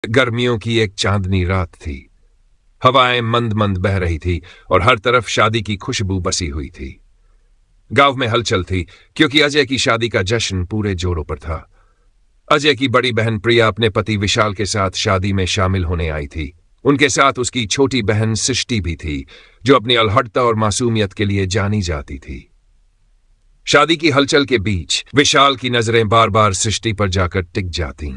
गर्मियों की एक चांदनी रात थी। हवाएं मंद मंद बह रही थी और हर तरफ शादी की खुशबू बसी हुई थी। गांव में हलचल थी क्योंकि अजय की शादी का जश्न पूरे जोरों पर था। अजय की बड़ी बहन प्रिया अपने पति विशाल के साथ शादी में शामिल होने आई थी। उनके साथ उसकी छोटी बहन सृष्टि भी थी, जो अपनी अलहड़ता और मासूमियत के लिए जानी जाती थी। शादी की हलचल के बीच विशाल की नजरें बार बार सृष्टि पर जाकर टिक जातीं।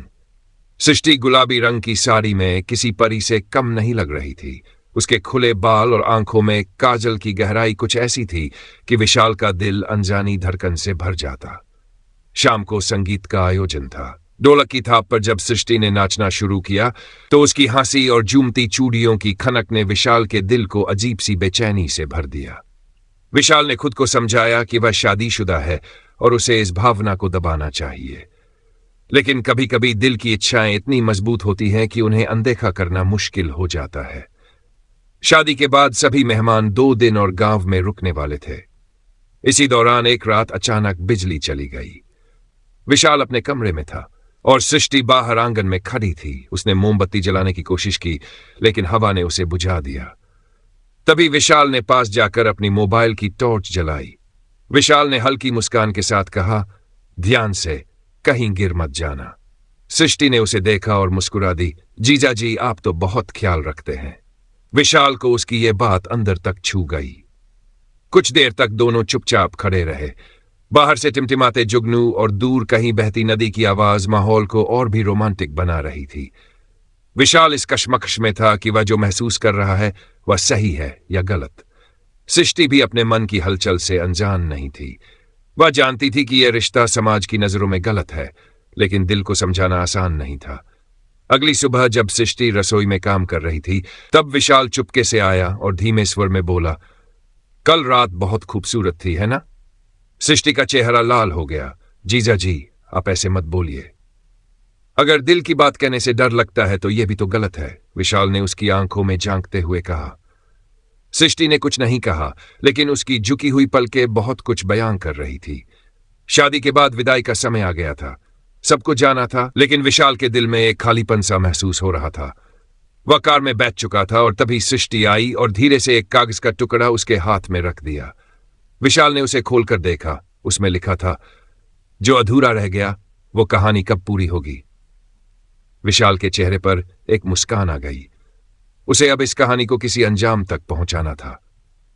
सृष्टि गुलाबी रंग की साड़ी में किसी परी से कम नहीं लग रही थी। उसके खुले बाल और आंखों में काजल की गहराई कुछ ऐसी थी कि विशाल का दिल अनजानी धड़कन से भर जाता। शाम को संगीत का आयोजन था। ढोलक की थाप पर जब सृष्टि ने नाचना शुरू किया तो उसकी हंसी और झूमती चूड़ियों की खनक ने विशाल के दिल को अजीब सी बेचैनी से भर दिया। विशाल ने खुद को समझाया कि वह शादीशुदा है और उसे इस भावना को दबाना चाहिए, लेकिन कभी कभी दिल की इच्छाएं इतनी मजबूत होती हैं कि उन्हें अनदेखा करना मुश्किल हो जाता है। शादी के बाद सभी मेहमान 2 दिन और गांव में रुकने वाले थे। इसी दौरान एक रात अचानक बिजली चली गई। विशाल अपने कमरे में था और सृष्टि बाहर आंगन में खड़ी थी। उसने मोमबत्ती जलाने की कोशिश की, लेकिन हवा ने उसे बुझा दिया। तभी विशाल ने पास जाकर अपनी मोबाइल की टॉर्च जलाई। विशाल ने हल्की मुस्कान के साथ कहा, ध्यान से, कहीं गिर मत जाना। सृष्टि ने उसे देखा और मुस्कुरा दी। जीजा जी, आप तो बहुत ख्याल रखते हैं। विशाल को उसकी ये बात अंदर तक छू गई। कुछ देर तक दोनों चुपचाप खड़े रहे। बाहर से टिमटिमाते जुगनू और दूर कहीं बहती नदी की आवाज माहौल को और भी रोमांटिक बना रही थी। विशाल इस कशमकश में था कि वह जो महसूस कर रहा है वह सही है या गलत। सृष्टि भी अपने मन की हलचल से अनजान नहीं थी। वह जानती थी कि यह रिश्ता समाज की नजरों में गलत है, लेकिन दिल को समझाना आसान नहीं था। अगली सुबह जब सृष्टि रसोई में काम कर रही थी, तब विशाल चुपके से आया और धीमे स्वर में बोला, कल रात बहुत खूबसूरत थी, है ना? सृष्टि का चेहरा लाल हो गया। जीजा जी, आप ऐसे मत बोलिए। अगर दिल की बात कहने से डर लगता है तो यह भी तो गलत है, विशाल ने उसकी आंखों में झांकते हुए कहा। सृष्टि ने कुछ नहीं कहा, लेकिन उसकी झुकी हुई पलकें बहुत कुछ बयां कर रही थी। शादी के बाद विदाई का समय आ गया था। सबको जाना था, लेकिन विशाल के दिल में एक खालीपन सा महसूस हो रहा था। वह कार में बैठ चुका था और तभी सृष्टि आई और धीरे से एक कागज का टुकड़ा उसके हाथ में रख दिया। विशाल ने उसे खोलकर देखा। उसमें लिखा था, जो अधूरा रह गया वो कहानी कब पूरी होगी। विशाल के चेहरे पर एक मुस्कान आ गई। उसे अब इस कहानी को किसी अंजाम तक पहुंचाना था।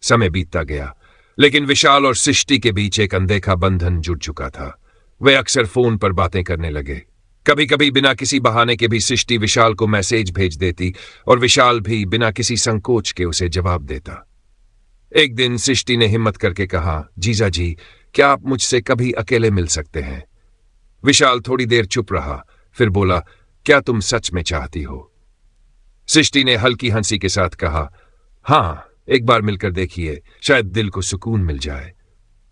समय बीतता गया, लेकिन विशाल और सृष्टि के बीच एक अनदेखा बंधन जुड़ चुका था। वे अक्सर फोन पर बातें करने लगे। कभी कभी बिना किसी बहाने के भी सृष्टि विशाल को मैसेज भेज देती और विशाल भी बिना किसी संकोच के उसे जवाब देता। एक दिन सृष्टि ने हिम्मत करके कहा, जीजा जी, क्या आप मुझसे कभी अकेले मिल सकते हैं? विशाल थोड़ी देर चुप रहा, फिर बोला, क्या तुम सच में चाहती हो? सृष्टि ने हल्की हंसी के साथ कहा, हां, एक बार मिलकर देखिए, शायद दिल को सुकून मिल जाए।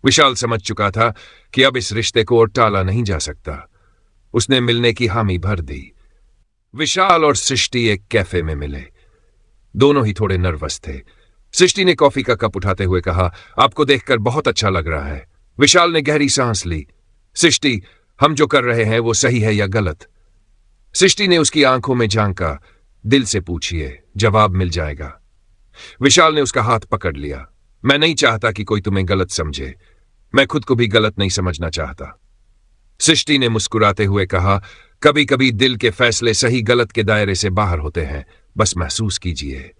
विशाल समझ चुका था कि अब इस रिश्ते को और टाला नहीं जा सकता। उसने मिलने की हामी भर दी। विशाल और सृष्टि एक कैफे में मिले। दोनों ही थोड़े नर्वस थे। सृष्टि ने कॉफी का कप उठाते हुए कहा, आपको देखकर बहुत अच्छा लग रहा है। विशाल ने गहरी सांस ली। सृष्टि, हम जो कर रहे हैं वो सही है या गलत? सृष्टि ने उसकी आंखों में झांका, दिल से पूछिए, जवाब मिल जाएगा। विशाल ने उसका हाथ पकड़ लिया। मैं नहीं चाहता कि कोई तुम्हें गलत समझे। मैं खुद को भी गलत नहीं समझना चाहता। सृष्टि ने मुस्कुराते हुए कहा, कभी कभी दिल के फैसले सही गलत के दायरे से बाहर होते हैं, बस महसूस कीजिए।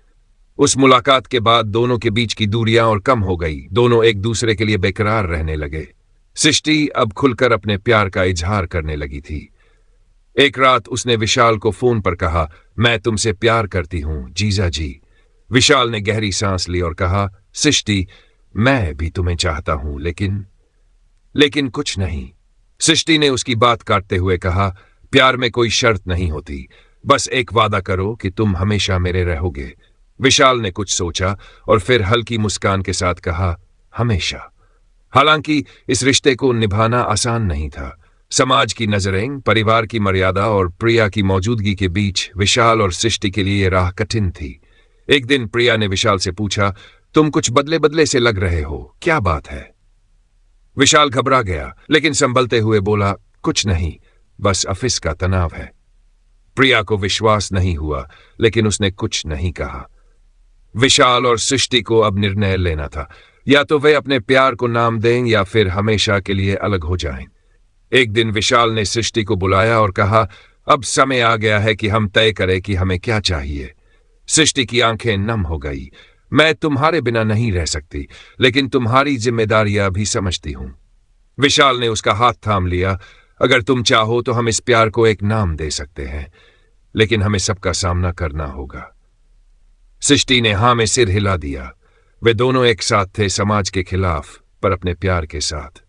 उस मुलाकात के बाद दोनों के बीच की दूरियां और कम हो गई। दोनों एक दूसरे के लिए बेकरार रहने लगे। सृष्टि अब खुलकर अपने प्यार का इजहार करने लगी थी। एक रात उसने विशाल को फोन पर कहा, मैं तुमसे प्यार करती हूं जीजा जी। विशाल ने गहरी सांस ली और कहा, सृष्टि, मैं भी तुम्हें चाहता हूं, लेकिन कुछ नहीं। सृष्टि ने उसकी बात काटते हुए कहा, प्यार में कोई शर्त नहीं होती, बस एक वादा करो कि तुम हमेशा मेरे रहोगे। विशाल ने कुछ सोचा और फिर हल्की मुस्कान के साथ कहा, हमेशा। हालांकि इस रिश्ते को निभाना आसान नहीं था। समाज की नजरें, परिवार की मर्यादा और प्रिया की मौजूदगी के बीच विशाल और सृष्टि के लिए राह कठिन थी। एक दिन प्रिया ने विशाल से पूछा, तुम कुछ बदले बदले से लग रहे हो, क्या बात है? विशाल घबरा गया, लेकिन संभलते हुए बोला, कुछ नहीं, बस ऑफिस का तनाव है। प्रिया को विश्वास नहीं हुआ, लेकिन उसने कुछ नहीं कहा। विशाल और सृष्टि को अब निर्णय लेना था, या तो वे अपने प्यार को नाम दें या फिर हमेशा के लिए अलग हो जाएं। एक दिन विशाल ने सृष्टि को बुलाया और कहा, अब समय आ गया है कि हम तय करें कि हमें क्या चाहिए। सृष्टि की आंखें नम हो गई। मैं तुम्हारे बिना नहीं रह सकती, लेकिन तुम्हारी जिम्मेदारियां भी समझती हूं। विशाल ने उसका हाथ थाम लिया। अगर तुम चाहो तो हम इस प्यार को एक नाम दे सकते हैं, लेकिन हमें सबका सामना करना होगा। सृष्टि ने हां में सिर हिला दिया। वे दोनों एक साथ थे, समाज के खिलाफ पर अपने प्यार के साथ।